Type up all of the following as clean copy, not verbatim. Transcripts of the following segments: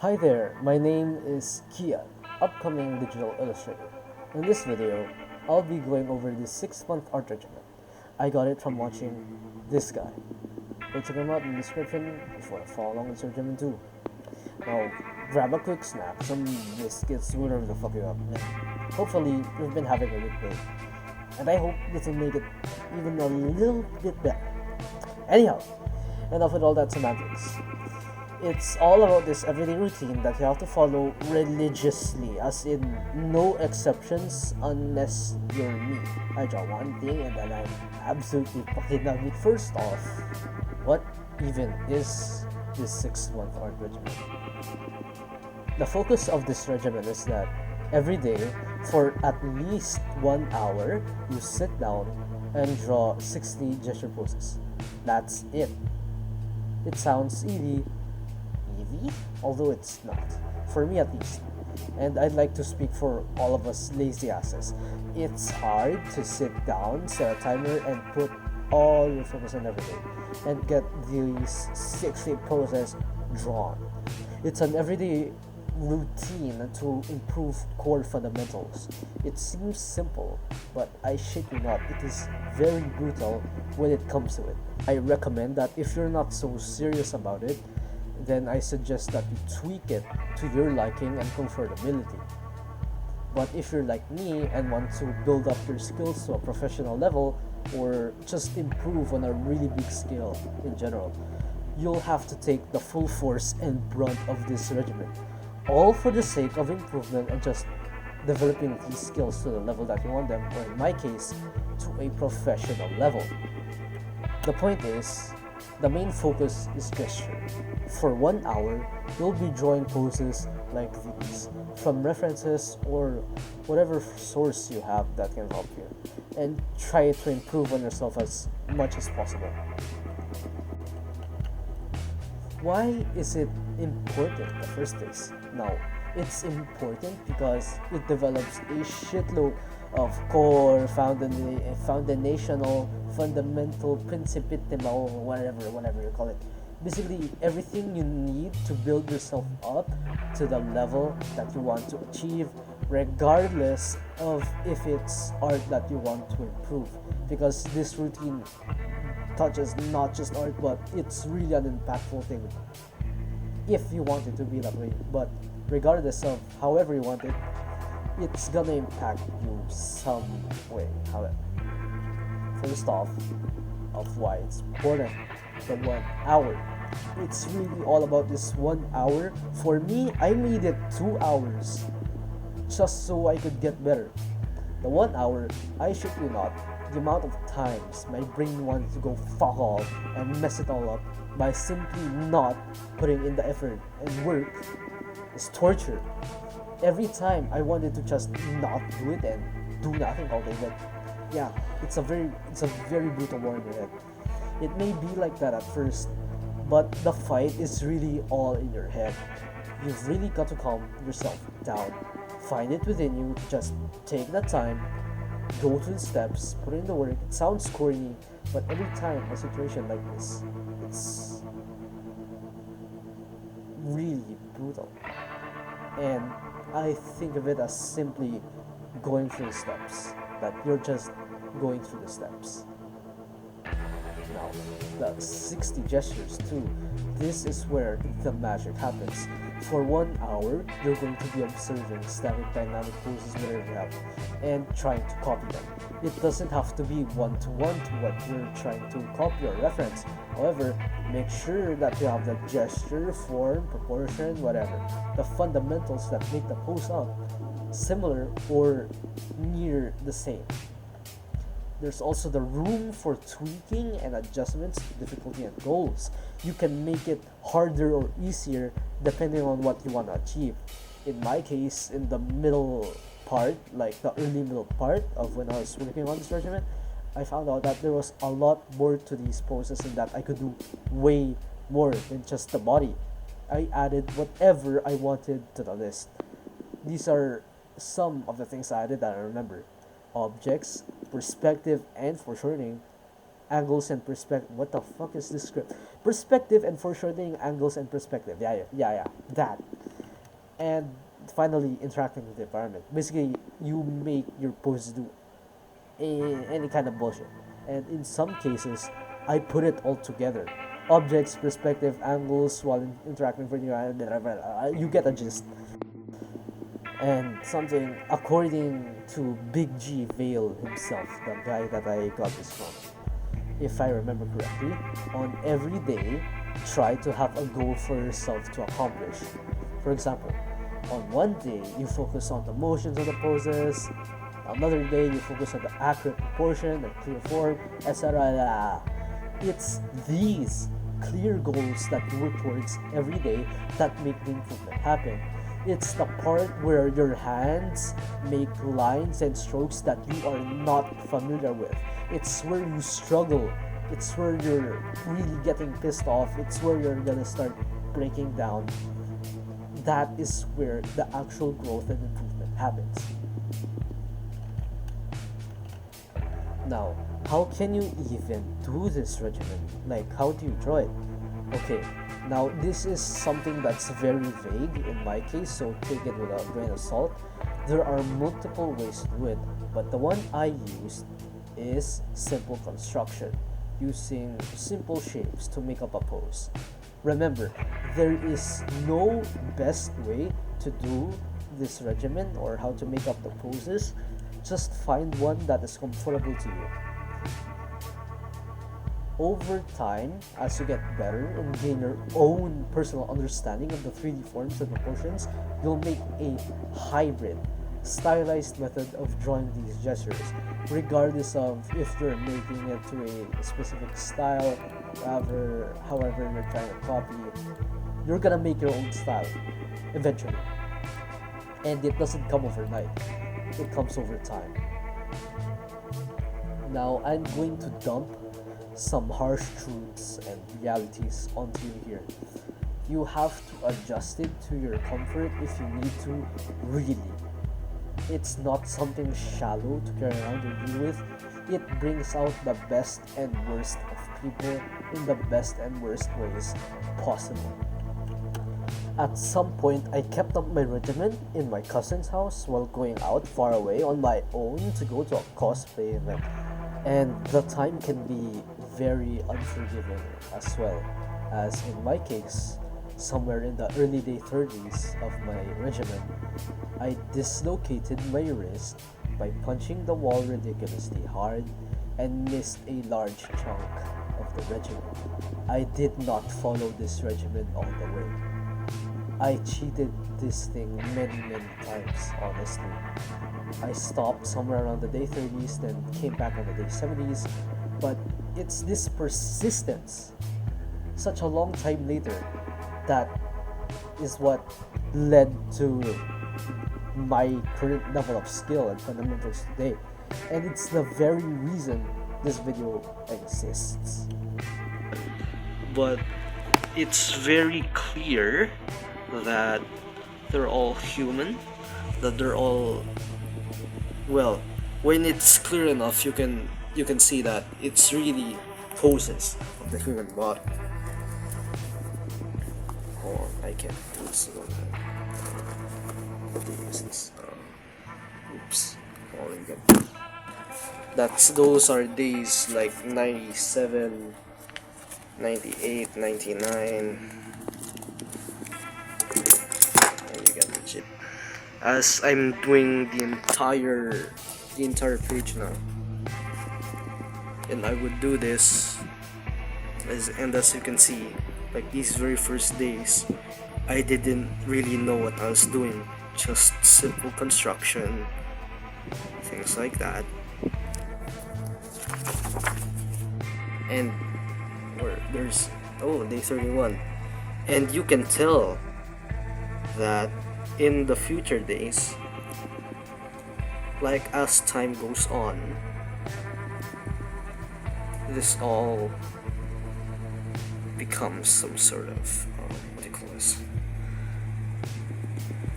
Hi there, my name is Kia, upcoming digital illustrator. In this video, I'll be going over the 6-month art regimen. I got it from watching this guy. Go check him out in the description if you want to follow along with his regimen too. Now, grab a quick snack, some biscuits, whatever the fuck you have, and hopefully you've been having a good day. And I hope this will make it even a little bit better. Anyhow, enough with all that semantics. It's all about this everyday routine that you have to follow religiously, as in no exceptions unless you're me. I draw one thing and then I'm absolutely fucking done with. First off, what even is this 6-month art regimen? The focus of this regimen is that every day, for at least 1 hour, you sit down and draw 60 gesture poses. That's it. It sounds easy, although it's not, for me at least. And I'd like to speak for all of us lazy asses. It's hard to sit down, set a timer, and put all your focus on everything and get these 60 poses drawn. It's an everyday routine to improve core fundamentals. It seems simple, but I shit you not, it is very brutal when it comes to it. I recommend that if you're not so serious about it, then I suggest that you tweak it to your liking and comfortability. But if you're like me and want to build up your skills to a professional level, or just improve on a really big scale in general, you'll have to take the full force and brunt of this regimen, all for the sake of improvement and just developing these skills to the level that you want them, or in my case, to a professional level. The point is, the main focus is gesture. For 1 hour, you'll be drawing poses like these from references or whatever source you have that can help you, and try to improve on yourself as much as possible. Why is it important in the first place? Now, it's important because it develops a shitload of core, foundational, fundamental, principitimo, whatever you call it. Basically, everything you need to build yourself up to the level that you want to achieve, regardless of if it's art that you want to improve. Because this routine touches not just art, but it's really an impactful thing if you want it to be that way. But regardless of however you want it, it's gonna impact you some way. However, first off, of why it's important, the 1 hour. It's really all about this 1 hour. For me, I made it 2 hours just so I could get better. The 1 hour, I shit you not, the amount of times my brain wanted to go fuck off and mess it all up by simply not putting in the effort and work is torture. Every time I wanted to just not do it and do nothing all day, but yeah, it's a very brutal war in your head. It may be like that at first, but the fight is really all in your head. You've really got to calm yourself down. Find it within you to just take the time, go through the steps, put in the work. It sounds corny, but every time a situation like this, it's really brutal. And I think of it as simply going through the steps, that you're just going through the steps. Now, the 60 gestures too, this is where the magic happens. For 1 hour, you're going to be observing static dynamic poses wherever you have and trying to copy them. It doesn't have to be one-to-one to what you're trying to copy or reference. However, make sure that you have the gesture, form, proportion, whatever, the fundamentals that make the pose up similar or near the same. There's also the room for tweaking and adjustments to difficulty and goals. You can make it harder or easier depending on what you want to achieve. In my case, in the middle part, like the early middle part of when I was working on this regimen, I found out that there was a lot more to these poses and that I could do way more than just the body. I added whatever I wanted to the list. These are some of the things I added that I remember: objects, perspective and foreshortening, angles and perspective. What the fuck is this script? Perspective and foreshortening, angles and perspective. Yeah, that. and finally interacting with the environment. Basically, you make your pose do any kind of bullshit. And in some cases, I put it all together. Objects, perspective, angles while interacting with you, you get a gist. And something according to Big G Vale himself, the guy that I got this from. If I remember correctly, on every day, try to have a goal for yourself to accomplish. For example, on one day, you focus on the motions of the poses, another day, you focus on the accurate proportion, the clear form, etc. It's these clear goals that you work towards every day that make the improvement happen. It's the part where your hands make lines and strokes that you are not familiar with. It's where you struggle. It's where you're really getting pissed off. It's where you're gonna start breaking down. That is where the actual growth and improvement happens. Now, how can you even do this regimen? Like, how do you draw it? Okay, now this is something that's very vague in my case, so take it with a grain of salt. There are multiple ways to do it, but the one I used is simple construction, using simple shapes to make up a pose. Remember, there is no best way to do this regimen or how to make up the poses. Just find one that is comfortable to you. Over time, as you get better and gain your own personal understanding of the 3D forms and proportions, you'll make a hybrid, stylized method of drawing these gestures, regardless of if you're making it to a specific style, however you're trying to copy. You're gonna make your own style, eventually. And it doesn't come overnight, it comes over time. Now, I'm going to dump some harsh truths and realities onto you here. You have to adjust it to your comfort if you need to, really. It's not something shallow to carry around or deal with. It brings out the best and worst of people in the best and worst ways possible. At some point, I kept up my regimen in my cousin's house while going out far away on my own to go to a cosplay event. And the time can be very unforgiving as well, as in my case, somewhere in the early day 30s of my regimen, I dislocated my wrist by punching the wall ridiculously hard and missed a large chunk of the regimen. I did not follow this regimen all the way. I cheated this thing many times, honestly. I stopped somewhere around the day 30s, then came back on the day 70s, but it's this persistence, such a long time later, that is what led to my current level of skill and fundamentals today. And it's the very reason this video exists. But it's very clear that they're all human, that they're all, well, when it's clear enough, you can see that it's really poses of the human body. Hold on, I can't do this. What is this? Oops. Oh, you get. Those are days like 97, 98, 99. And you get the chip. As I'm doing the entire page now, and I would do this, and as you can see, like these very first days, I didn't really know what I was doing. Just simple construction, things like that. And there's day 31, and you can tell that in the future days, like as time goes on, this all becomes some sort of what do you call this?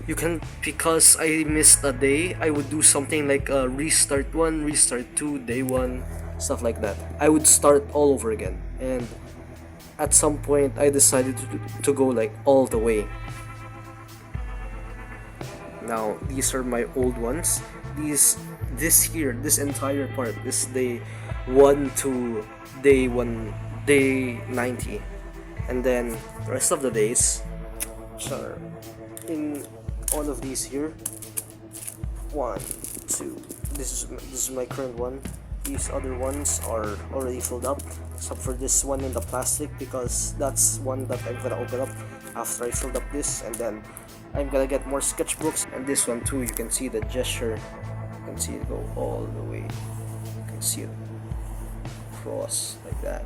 You can, because I missed a day, I would do something like restart 1, restart 2, day 1, stuff like that. I would start all over again, and at some point I decided to go like all the way. Now these are my old ones. This here, this entire part is day 1 to day 90, and then the rest of the days are in all of these here. 1, 2. This is my current one. These other ones are already filled up, except for this one in the plastic, because that's one that I'm gonna open up after I filled up this, and then I'm gonna get more sketchbooks. And this one too, you can see the gesture. You can see it go all the way. You can see it cross like that,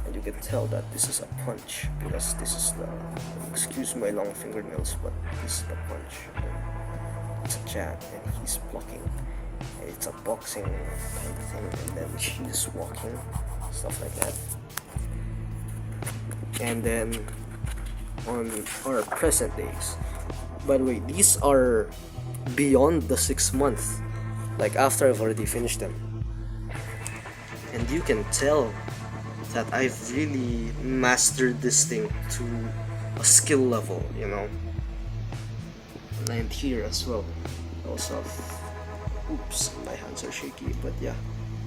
and you can tell that this is a punch, because this is the, excuse my long fingernails, but this is the punch. It's a jab and he's blocking. It's a boxing kind of thing, and then she's walking, stuff like that. And then on our present days, by the way, these are beyond the 6 month, like after I've already finished them, and you can tell that I've really mastered this thing to a skill level, you know. And here as well, also have, oops, my hands are shaky, but yeah,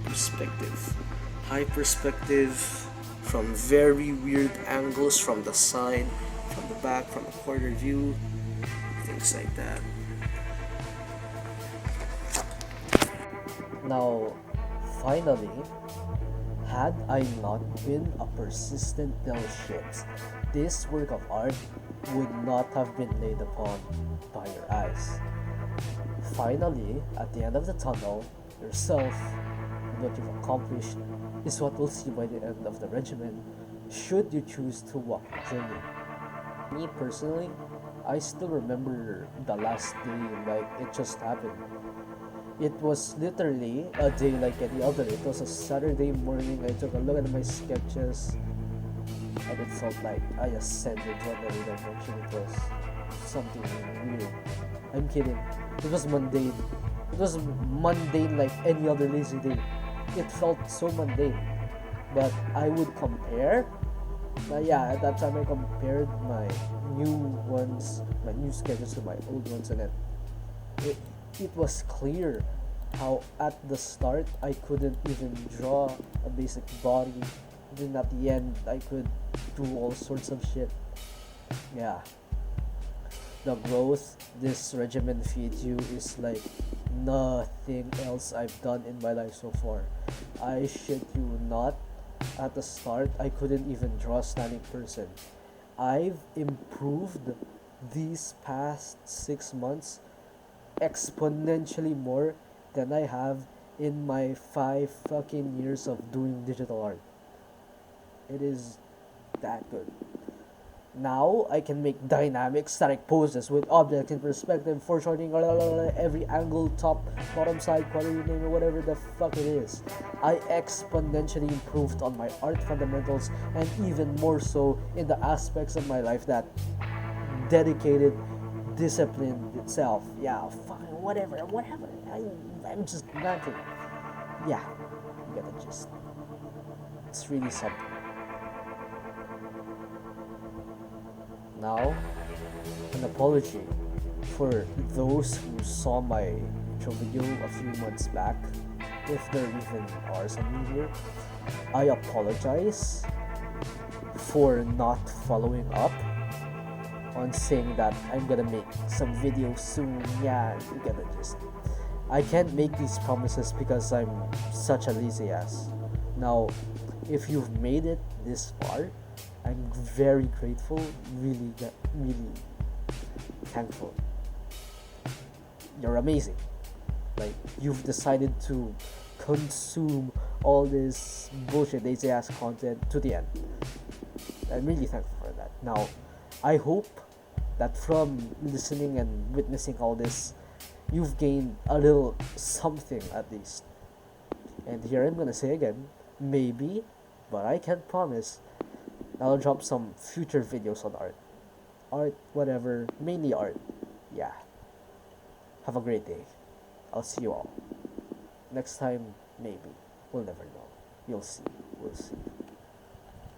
perspective, high perspective, from very weird angles, from the side, from the back, from the corner view, things like that. Now, finally, had I not been a persistent shit, this work of art would not have been laid upon by your eyes. Finally, at the end of the tunnel, yourself and what you've accomplished is what we'll see by the end of the regimen, should you choose to walk the journey. Me personally, I still remember the last day like it just happened. It was literally a day like any other. It was a Saturday morning. I took a look at my sketches, and it felt like I ascended to another dimension. It was something weird. I'm kidding. It was mundane. It was mundane like any other lazy day. It felt so mundane. But I would compare. At that time I compared my new sketches to my old ones, and it was clear how at the start I couldn't even draw a basic body. Then at the end I could do all sorts of shit. Yeah. The growth this regimen feeds you is like nothing else I've done in my life so far. I shit you not, at the start I couldn't even draw a standing person. I've improved these past 6 months exponentially more than I have in my 5 fucking years of doing digital art. It is that good. Now I can make dynamic static poses with objects in perspective, foreshortening, every angle, top, bottom, side, corner, you name it, whatever the fuck it is. I exponentially improved on my art fundamentals, and even more so in the aspects of my life that dedicated discipline itself. Yeah, fine, whatever. I'm just ranting. Yeah, you get the gist. It's really something. Now, an apology for those who saw my intro video a few months back, if there even are some here. I apologize for not following up on saying that I'm gonna make some videos soon. Yeah, you get the gist. I can't make these promises because I'm such a lazy ass. Now, if you've made it this far, I'm very grateful, really thankful. You're amazing. Like, you've decided to consume all this bullshit lazy ass content to the end. I'm really thankful for that. Now, I hope that from listening and witnessing all this, you've gained a little something at least. And here I'm gonna say again, maybe, but I can't promise, I'll drop some future videos on art. Art, whatever, mainly art. Yeah. Have a great day. I'll see you all. Next time, maybe. We'll never know. You'll see. We'll see.